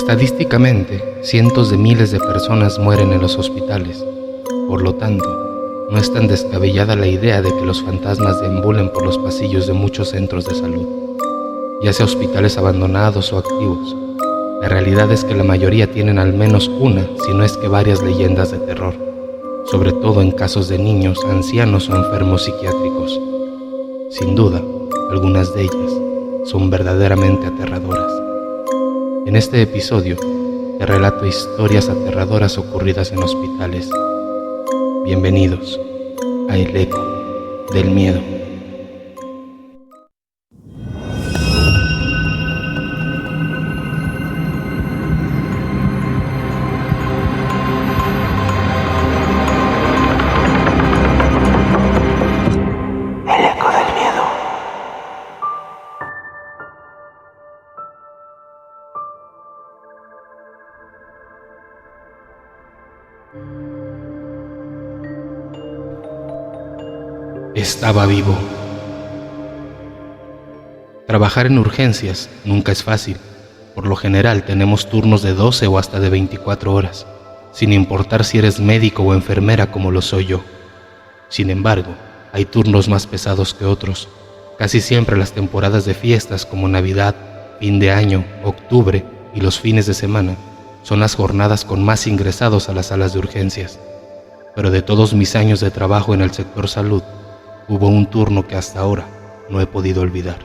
Estadísticamente, cientos de miles de personas mueren en los hospitales. Por lo tanto, no es tan descabellada la idea de que los fantasmas deambulen por los pasillos de muchos centros de salud, ya sea hospitales abandonados o activos. La realidad es que la mayoría tienen al menos una, si no es que varias leyendas de terror, sobre todo en casos de niños, ancianos o enfermos psiquiátricos. Sin duda, algunas de ellas son verdaderamente aterradoras. En este episodio, te relato historias aterradoras ocurridas en hospitales. Bienvenidos a El Eco del Miedo. El Eco del Miedo. Estaba vivo. Trabajar en urgencias nunca es fácil. Por lo general tenemos turnos de 12 o hasta de 24 horas, sin importar si eres médico o enfermera como lo soy yo. Sin embargo, hay turnos más pesados que otros. Casi siempre las temporadas de fiestas como Navidad, fin de año, octubre y los fines de semana son las jornadas con más ingresados a las salas de urgencias. Pero de todos mis años de trabajo en el sector salud, hubo un turno que hasta ahora no he podido olvidar.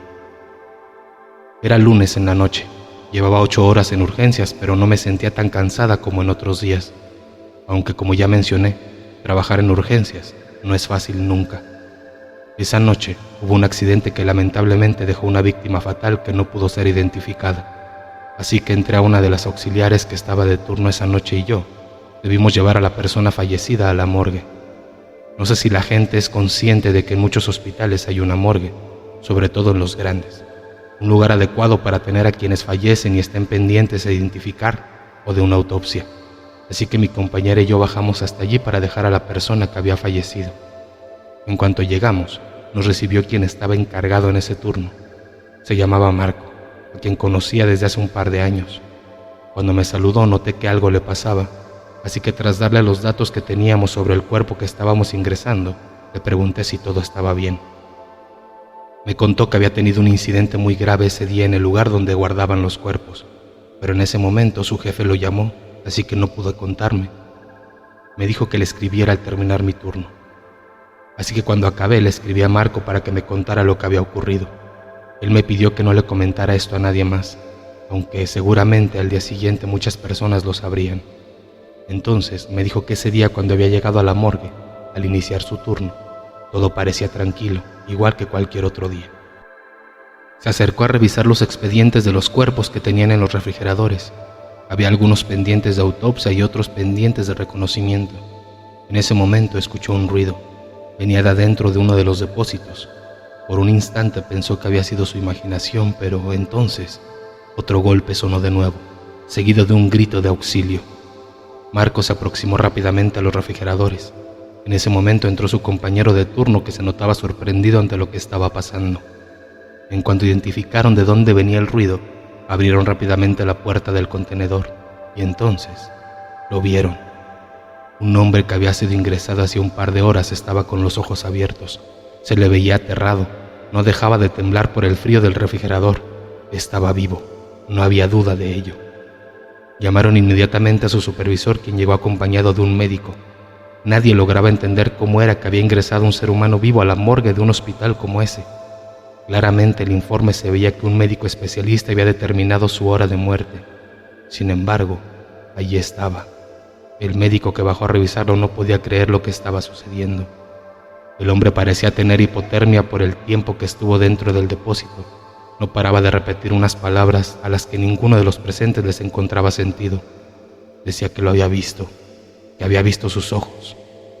Era lunes en la noche. Llevaba 8 horas en urgencias, pero no me sentía tan cansada como en otros días. Aunque, como ya mencioné, trabajar en urgencias no es fácil nunca. Esa noche hubo un accidente que lamentablemente dejó una víctima fatal que no pudo ser identificada. Así que entré a una de las auxiliares que estaba de turno esa noche y yo debimos llevar a la persona fallecida a la morgue. No sé si la gente es consciente de que en muchos hospitales hay una morgue, sobre todo en los grandes, un lugar adecuado para tener a quienes fallecen y estén pendientes de identificar o de una autopsia. Así que mi compañera y yo bajamos hasta allí para dejar a la persona que había fallecido. En cuanto llegamos, nos recibió quien estaba encargado en ese turno. Se llamaba Marco, a quien conocía desde hace un par de años. Cuando me saludó noté que algo le pasaba, así que tras darle los datos que teníamos sobre el cuerpo que estábamos ingresando, le pregunté si todo estaba bien. Me contó que había tenido un incidente muy grave ese día en el lugar donde guardaban los cuerpos, pero en ese momento su jefe lo llamó, así que no pudo contarme. Me dijo que le escribiera al terminar mi turno. Así que cuando acabé le escribí a Marco para que me contara lo que había ocurrido. Él me pidió que no le comentara esto a nadie más, aunque seguramente al día siguiente muchas personas lo sabrían. Entonces me dijo que ese día, cuando había llegado a la morgue, al iniciar su turno, todo parecía tranquilo, igual que cualquier otro día. Se acercó a revisar los expedientes de los cuerpos que tenían en los refrigeradores. Había algunos pendientes de autopsia y otros pendientes de reconocimiento. En ese momento escuchó un ruido. Venía de adentro de uno de los depósitos. Por un instante pensó que había sido su imaginación, pero entonces otro golpe sonó de nuevo, seguido de un grito de auxilio. Marco se aproximó rápidamente a los refrigeradores. En ese momento entró su compañero de turno, que se notaba sorprendido ante lo que estaba pasando. En cuanto identificaron de dónde venía el ruido, abrieron rápidamente la puerta del contenedor y entonces lo vieron. Un hombre que había sido ingresado hace un par de horas estaba con los ojos abiertos. Se le veía aterrado, no dejaba de temblar por el frío del refrigerador. Estaba vivo, no había duda de ello. Llamaron inmediatamente a su supervisor, quien llegó acompañado de un médico. Nadie lograba entender cómo era que había ingresado un ser humano vivo a la morgue de un hospital como ese. Claramente el informe se veía que un médico especialista había determinado su hora de muerte. Sin embargo, allí estaba. El médico que bajó a revisarlo no podía creer lo que estaba sucediendo. El hombre parecía tener hipotermia por el tiempo que estuvo dentro del depósito. No paraba de repetir unas palabras a las que ninguno de los presentes les encontraba sentido. Decía que lo había visto, que había visto sus ojos.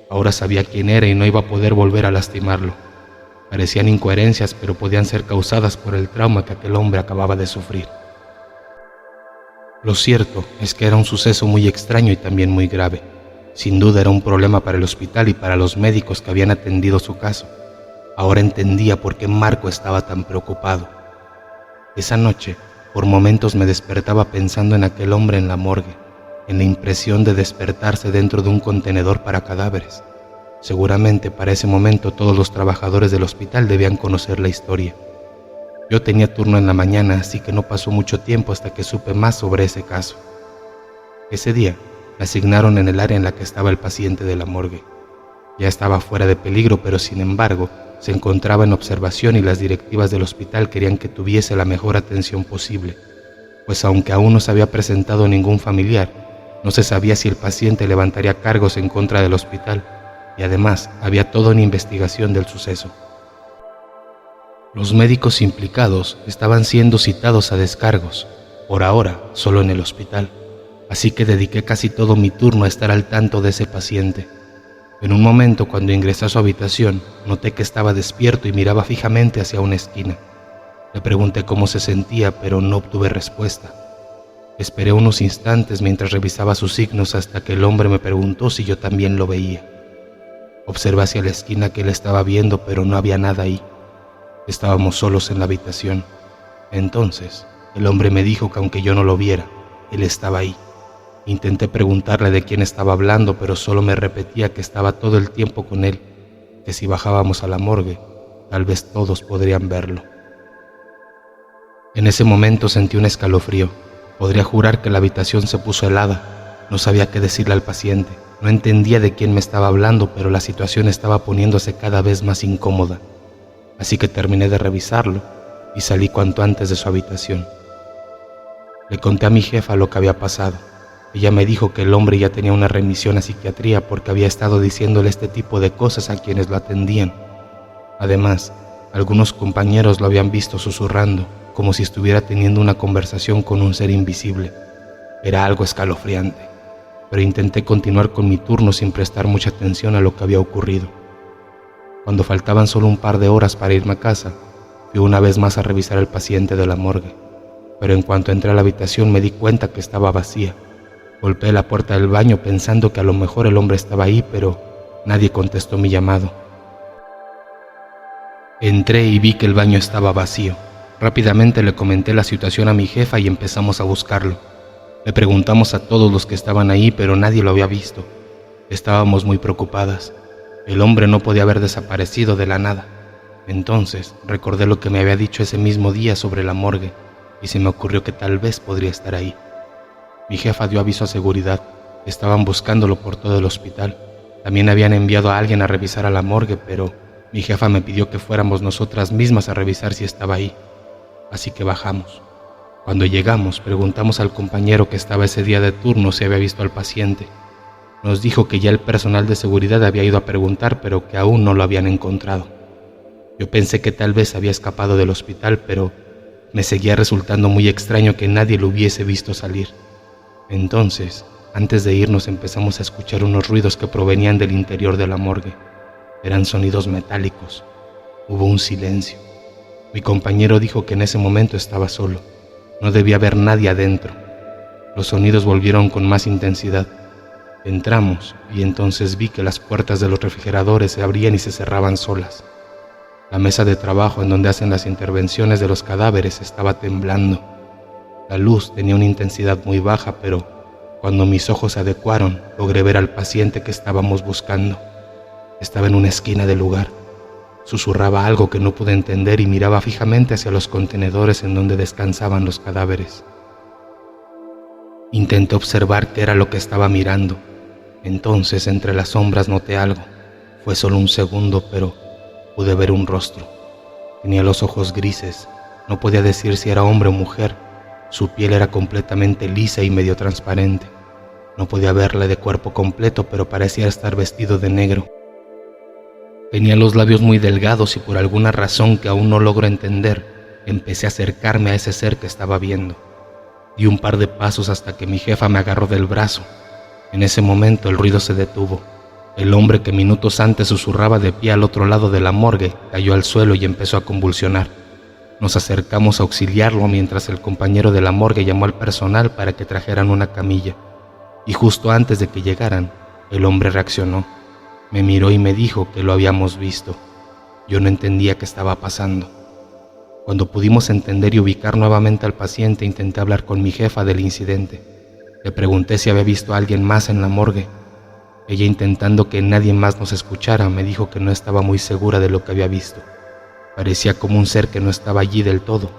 Ahora sabía quién era y no iba a poder volver a lastimarlo. Parecían incoherencias, pero podían ser causadas por el trauma que aquel hombre acababa de sufrir. Lo cierto es que era un suceso muy extraño y también muy grave. Sin duda era un problema para el hospital y para los médicos que habían atendido su caso. Ahora entendía por qué Marco estaba tan preocupado. Esa noche Por momentos me despertaba pensando en aquel hombre en la morgue, en la impresión de despertarse dentro de un contenedor para cadáveres. Seguramente para ese momento todos los trabajadores del hospital debían conocer la historia. Yo tenía turno en la mañana, así que no pasó mucho tiempo hasta que supe más sobre ese caso. Ese día me asignaron en el área en la que estaba el paciente de la morgue. Ya estaba fuera de peligro, pero sin embargo se encontraba en observación y las directivas del hospital querían que tuviese la mejor atención posible, pues aunque aún no se había presentado ningún familiar, no se sabía si el paciente levantaría cargos en contra del hospital y además había toda una investigación del suceso. Los médicos implicados estaban siendo citados a descargos, por ahora solo en el hospital, así que dediqué casi todo mi turno a estar al tanto de ese paciente. En un momento, cuando ingresé a su habitación, noté que estaba despierto y miraba fijamente hacia una esquina. Le pregunté cómo se sentía, pero no obtuve respuesta. Esperé unos instantes mientras revisaba sus signos hasta que el hombre me preguntó si yo también lo veía. Observé hacia la esquina que él estaba viendo, pero no había nada ahí. Estábamos solos en la habitación. Entonces, el hombre me dijo que aunque yo no lo viera, él estaba ahí. Intenté preguntarle de quién estaba hablando, pero solo me repetía que estaba todo el tiempo con él, que si bajábamos a la morgue, tal vez todos podrían verlo. En ese momento sentí un escalofrío. Podría jurar que la habitación se puso helada. No sabía qué decirle al paciente. No entendía de quién me estaba hablando, pero la situación estaba poniéndose cada vez más incómoda. Así que terminé de revisarlo y salí cuanto antes de su habitación. Le conté a mi jefa lo que había pasado. Ella me dijo que el hombre ya tenía una remisión a psiquiatría porque había estado diciéndole este tipo de cosas a quienes lo atendían. Además, algunos compañeros lo habían visto susurrando, como si estuviera teniendo una conversación con un ser invisible. Era algo escalofriante, pero intenté continuar con mi turno sin prestar mucha atención a lo que había ocurrido. Cuando faltaban solo un par de horas para irme a casa, fui una vez más a revisar al paciente de la morgue, pero en cuanto entré a la habitación me di cuenta que estaba vacía. Golpeé la puerta del baño pensando que a lo mejor el hombre estaba ahí, pero nadie contestó mi llamado. Entré y vi que el baño estaba vacío. Rápidamente le comenté la situación a mi jefa y empezamos a buscarlo. Le preguntamos a todos los que estaban ahí, pero nadie lo había visto. Estábamos muy preocupadas. El hombre no podía haber desaparecido de la nada. Entonces recordé lo que me había dicho ese mismo día sobre la morgue y se me ocurrió que tal vez podría estar ahí. Mi jefa dio aviso a seguridad. Estaban buscándolo por todo el hospital. También habían enviado a alguien a revisar a la morgue, pero mi jefa me pidió que fuéramos nosotras mismas a revisar si estaba ahí. Así que bajamos. Cuando llegamos, preguntamos al compañero que estaba ese día de turno si había visto al paciente. Nos dijo que ya el personal de seguridad había ido a preguntar, pero que aún no lo habían encontrado. Yo pensé que tal vez había escapado del hospital, pero me seguía resultando muy extraño que nadie lo hubiese visto salir. Entonces, antes de irnos empezamos a escuchar unos ruidos que provenían del interior de la morgue. Eran sonidos metálicos. Hubo un silencio. Mi compañero dijo que en ese momento estaba solo. No debía haber nadie adentro. Los sonidos volvieron con más intensidad. Entramos y entonces vi que las puertas de los refrigeradores se abrían y se cerraban solas. La mesa de trabajo en donde hacen las intervenciones de los cadáveres estaba temblando. La luz tenía una intensidad muy baja, pero cuando mis ojos se adecuaron, logré ver al paciente que estábamos buscando. Estaba en una esquina del lugar. Susurraba algo que no pude entender y miraba fijamente hacia los contenedores en donde descansaban los cadáveres. Intenté observar qué era lo que estaba mirando. Entonces, entre las sombras noté algo. Fue solo un segundo, pero pude ver un rostro. Tenía los ojos grises. No podía decir si era hombre o mujer. Su piel era completamente lisa y medio transparente. No podía verle de cuerpo completo, pero parecía estar vestido de negro. Tenía los labios muy delgados y por alguna razón que aún no logro entender, empecé a acercarme a ese ser que estaba viendo. Di un par de pasos hasta que mi jefa me agarró del brazo. En ese momento el ruido se detuvo. El hombre que minutos antes susurraba de pie al otro lado de la morgue cayó al suelo y empezó a convulsionar. Nos acercamos a auxiliarlo mientras el compañero de la morgue llamó al personal para que trajeran una camilla. Y justo antes de que llegaran, el hombre reaccionó. Me miró y me dijo que lo habíamos visto. Yo no entendía qué estaba pasando. Cuando pudimos entender y ubicar nuevamente al paciente, intenté hablar con mi jefa del incidente. Le pregunté si había visto a alguien más en la morgue. Ella, intentando que nadie más nos escuchara, me dijo que no estaba muy segura de lo que había visto. Parecía como un ser que no estaba allí del todo,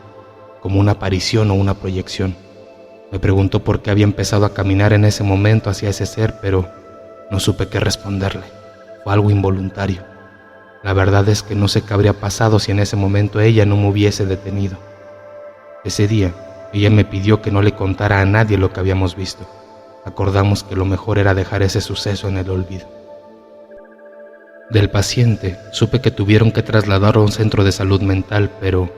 como una aparición o una proyección. Me preguntó por qué había empezado a caminar en ese momento hacia ese ser, pero no supe qué responderle. Fue algo involuntario. La verdad es que no sé qué habría pasado si en ese momento ella no me hubiese detenido. Ese día, ella me pidió que no le contara a nadie lo que habíamos visto. Acordamos que lo mejor era dejar ese suceso en el olvido. Del paciente, supe que tuvieron que trasladarlo a un centro de salud mental, pero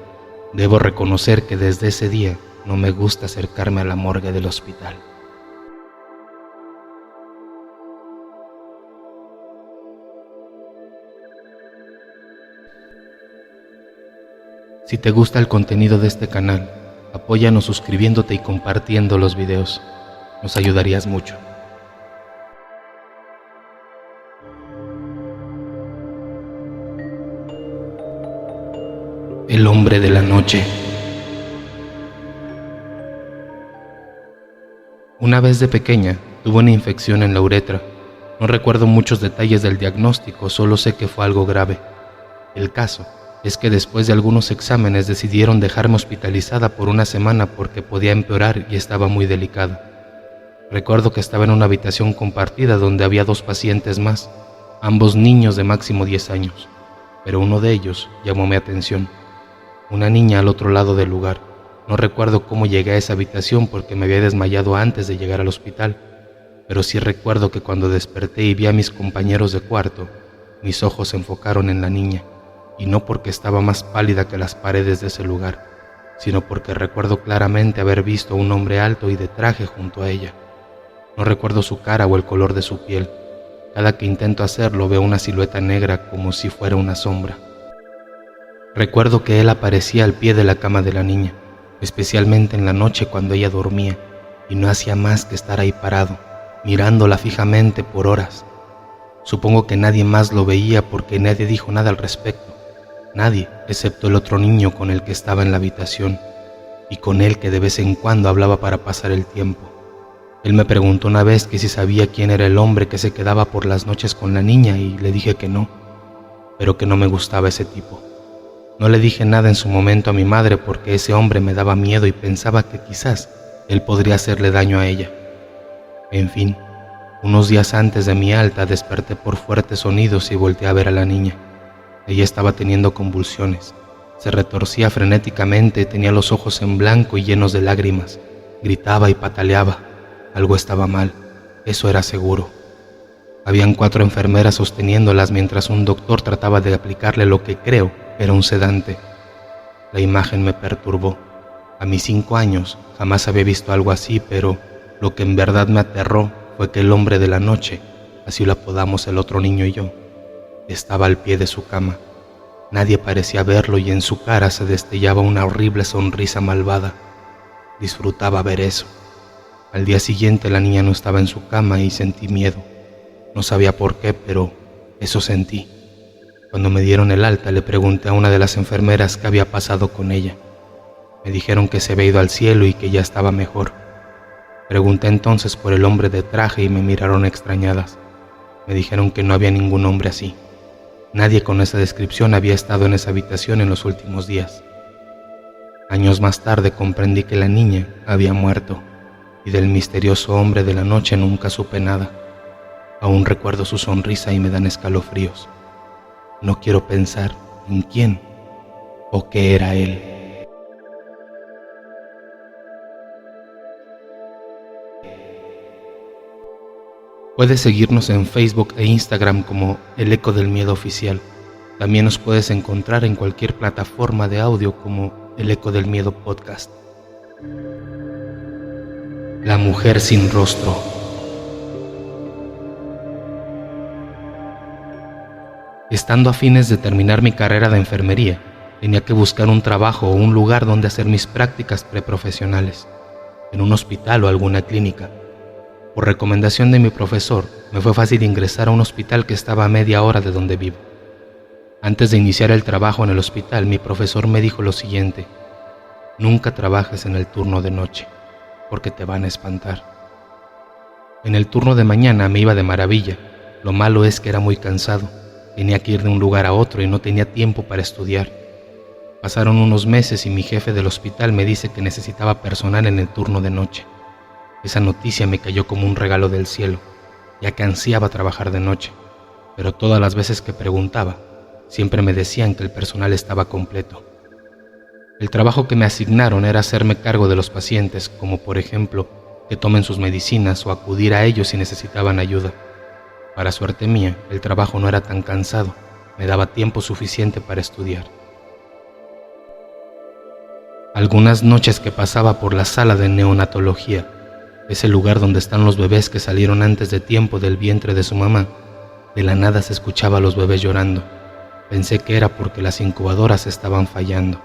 debo reconocer que desde ese día no me gusta acercarme a la morgue del hospital. Si te gusta el contenido de este canal, apóyanos suscribiéndote y compartiendo los videos. Nos ayudarías mucho. El hombre de la noche. Una vez de pequeña, tuve una infección en la uretra. No recuerdo muchos detalles del diagnóstico, solo sé que fue algo grave. El caso es que después de algunos exámenes decidieron dejarme hospitalizada por una semana porque podía empeorar y estaba muy delicada. Recuerdo que estaba en una habitación compartida donde había 2 pacientes más, ambos niños de máximo 10 años, pero uno de ellos llamó mi atención. Una niña al otro lado del lugar. No recuerdo cómo llegué a esa habitación porque me había desmayado antes de llegar al hospital, pero sí recuerdo que cuando desperté y vi a mis compañeros de cuarto, mis ojos se enfocaron en la niña. Y no porque estaba más pálida que las paredes de ese lugar, sino porque recuerdo claramente haber visto a un hombre alto y de traje junto a ella. No recuerdo su cara o el color de su piel. Cada que intento hacerlo veo una silueta negra como si fuera una sombra. Recuerdo que él aparecía al pie de la cama de la niña, especialmente en la noche cuando ella dormía, y no hacía más que estar ahí parado, mirándola fijamente por horas. Supongo que nadie más lo veía porque nadie dijo nada al respecto. Nadie, excepto el otro niño con el que estaba en la habitación, y con él que de vez en cuando hablaba para pasar el tiempo. Él me preguntó una vez que si sabía quién era el hombre que se quedaba por las noches con la niña y le dije que no, pero que no me gustaba ese tipo. No le dije nada en su momento a mi madre porque ese hombre me daba miedo y pensaba que quizás él podría hacerle daño a ella. En fin, unos días antes de mi alta desperté por fuertes sonidos y volteé a ver a la niña. Ella estaba teniendo convulsiones, se retorcía frenéticamente, tenía los ojos en blanco y llenos de lágrimas, gritaba y pataleaba. Algo estaba mal, eso era seguro. Habían 4 enfermeras sosteniéndolas mientras un doctor trataba de aplicarle lo que creo era un sedante. La imagen me perturbó. A mis 5 años jamás había visto algo así, pero lo que en verdad me aterró fue que el hombre de la noche, así lo apodamos el otro niño y yo, estaba al pie de su cama. Nadie parecía verlo y en su cara se destellaba una horrible sonrisa malvada. Disfrutaba ver eso. Al día siguiente la niña no estaba en su cama y sentí miedo. No sabía por qué, pero eso sentí. Cuando me dieron el alta le pregunté a una de las enfermeras qué había pasado con ella. Me dijeron que se había ido al cielo y que ya estaba mejor. Pregunté entonces por el hombre de traje y me miraron extrañadas. Me dijeron que no había ningún hombre así. Nadie con esa descripción había estado en esa habitación en los últimos días. Años más tarde comprendí que la niña había muerto y del misterioso hombre de la noche nunca supe nada. Aún recuerdo su sonrisa y me dan escalofríos. No quiero pensar en quién o qué era él. Puedes seguirnos en Facebook e Instagram como El Eco del Miedo Oficial. También nos puedes encontrar en cualquier plataforma de audio como El Eco del Miedo Podcast. La mujer sin rostro. Estando a fines de terminar mi carrera de enfermería, tenía que buscar un trabajo o un lugar donde hacer mis prácticas preprofesionales, en un hospital o alguna clínica. Por recomendación de mi profesor, me fue fácil ingresar a un hospital que estaba a media hora de donde vivo. Antes de iniciar el trabajo en el hospital, mi profesor me dijo lo siguiente: nunca trabajes en el turno de noche, porque te van a espantar. En el turno de mañana me iba de maravilla. Lo malo es que era muy cansado. Tenía que ir de un lugar a otro y no tenía tiempo para estudiar. Pasaron unos meses y mi jefe del hospital me dice que necesitaba personal en el turno de noche. Esa noticia me cayó como un regalo del cielo, ya que ansiaba trabajar de noche, pero todas las veces que preguntaba, siempre me decían que el personal estaba completo. El trabajo que me asignaron era hacerme cargo de los pacientes, como por ejemplo, que tomen sus medicinas o acudir a ellos si necesitaban ayuda. Para suerte mía, el trabajo no era tan cansado, me daba tiempo suficiente para estudiar. Algunas noches que pasaba por la sala de neonatología, ese lugar donde están los bebés que salieron antes de tiempo del vientre de su mamá, de la nada se escuchaba a los bebés llorando. Pensé que era porque las incubadoras estaban fallando.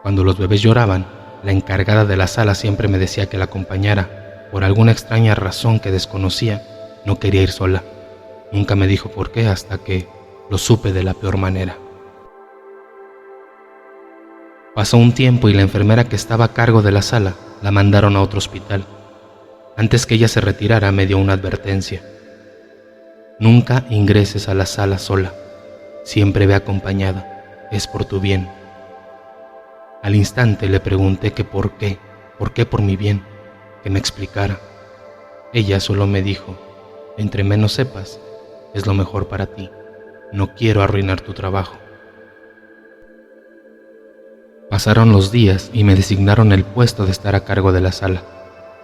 Cuando los bebés lloraban, la encargada de la sala siempre me decía que la acompañara. Por alguna extraña razón que desconocía, no quería ir sola. Nunca me dijo por qué hasta que lo supe de la peor manera. Pasó un tiempo y la enfermera que estaba a cargo de la sala la mandaron a otro hospital. Antes que ella se retirara me dio una advertencia: nunca ingreses a la sala sola, siempre ve acompañada, es por tu bien. Al instante le pregunté que por qué por mi bien, que me explicara. Ella solo me dijo: entre menos sepas, es lo mejor para ti, no quiero arruinar tu trabajo. Pasaron los días y me designaron el puesto de estar a cargo de la sala.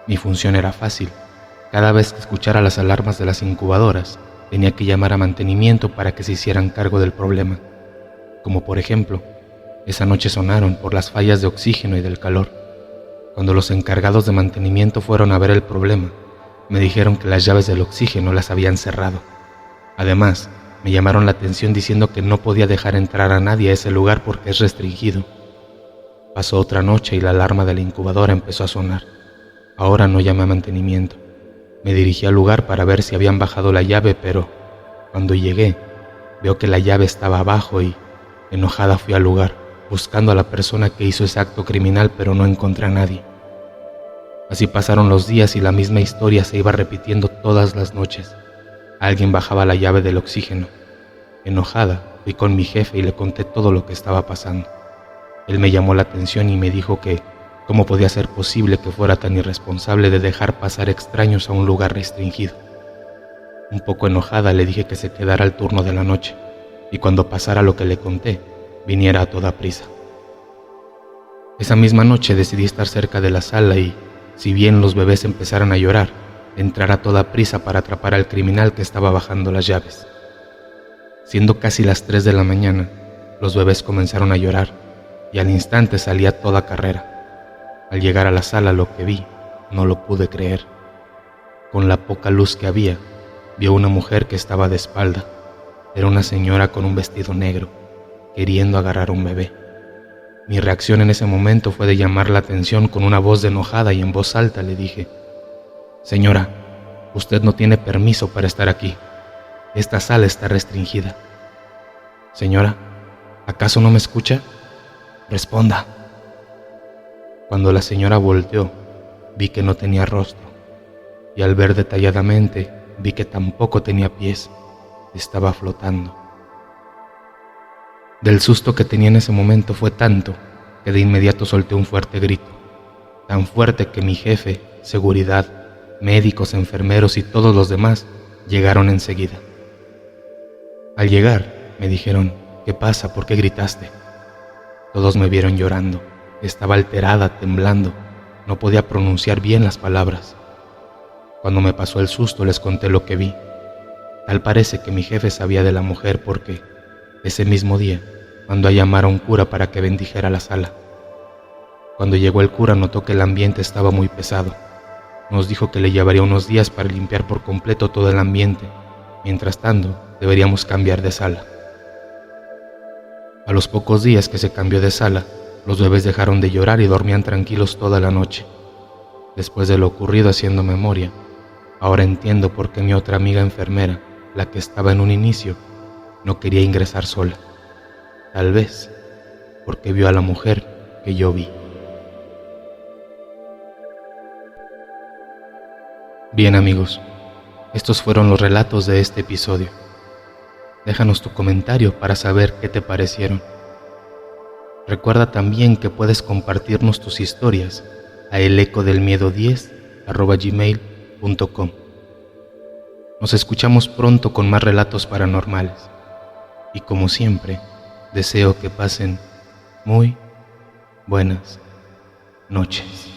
Mi función era fácil. Cada vez que escuchara las alarmas de las incubadoras, tenía que llamar a mantenimiento para que se hicieran cargo del problema. Como por ejemplo, esa noche sonaron por las fallas de oxígeno y del calor. Cuando los encargados de mantenimiento fueron a ver el problema, me dijeron que las llaves del oxígeno las habían cerrado. Además, me llamaron la atención diciendo que no podía dejar entrar a nadie a ese lugar porque es restringido. Pasó otra noche y la alarma de la incubadora empezó a sonar. Ahora no llamé a mantenimiento. Me dirigí al lugar para ver si habían bajado la llave, pero cuando llegué, veo que la llave estaba abajo y, enojada, fui al lugar, buscando a la persona que hizo ese acto criminal, pero no encontré a nadie. Así pasaron los días y la misma historia se iba repitiendo todas las noches. Alguien bajaba la llave del oxígeno. Enojada, fui con mi jefe y le conté todo lo que estaba pasando. Él me llamó la atención y me dijo que cómo podía ser posible que fuera tan irresponsable de dejar pasar extraños a un lugar restringido. Un poco enojada le dije que se quedara al turno de la noche y cuando pasara lo que le conté, viniera a toda prisa. Esa misma noche decidí estar cerca de la sala y, si bien los bebés empezaron a llorar, entrar a toda prisa para atrapar al criminal que estaba bajando las llaves. Siendo casi las 3 de la mañana, los bebés comenzaron a llorar y al instante salí a toda carrera. Al llegar a la sala lo que vi, no lo pude creer. Con la poca luz que había, vi a una mujer que estaba de espalda. Era una señora con un vestido negro, queriendo agarrar a un bebé. Mi reacción en ese momento fue de llamar la atención. Con una voz de enojada y en voz alta le dije: señora, usted no tiene permiso para estar aquí. Esta sala está restringida. Señora, ¿acaso no me escucha? Responda. Cuando la señora volteó, vi que no tenía rostro, y al ver detalladamente, vi que tampoco tenía pies, estaba flotando. Del susto que tenía en ese momento fue tanto que de inmediato solté un fuerte grito, tan fuerte que mi jefe, seguridad, médicos, enfermeros y todos los demás llegaron enseguida. Al llegar, me dijeron: ¿qué pasa? ¿Por qué gritaste? Todos me vieron llorando. Estaba alterada, temblando. No podía pronunciar bien las palabras. Cuando me pasó el susto, les conté lo que vi. Tal parece que mi jefe sabía de la mujer porque, ese mismo día, mandó a llamar a un cura para que bendijera la sala. Cuando llegó el cura, notó que el ambiente estaba muy pesado. Nos dijo que le llevaría unos días para limpiar por completo todo el ambiente. Mientras tanto, deberíamos cambiar de sala. A los pocos días que se cambió de sala, los bebés dejaron de llorar y dormían tranquilos toda la noche. Después de lo ocurrido, haciendo memoria, ahora entiendo por qué mi otra amiga enfermera, la que estaba en un inicio, no quería ingresar sola. Tal vez porque vio a la mujer que yo vi. Bien amigos, estos fueron los relatos de este episodio. Déjanos tu comentario para saber qué te parecieron. Recuerda también que puedes compartirnos tus historias a elecodelmiedo10@gmail.com. Nos escuchamos pronto con más relatos paranormales. Y como siempre, deseo que pasen muy buenas noches.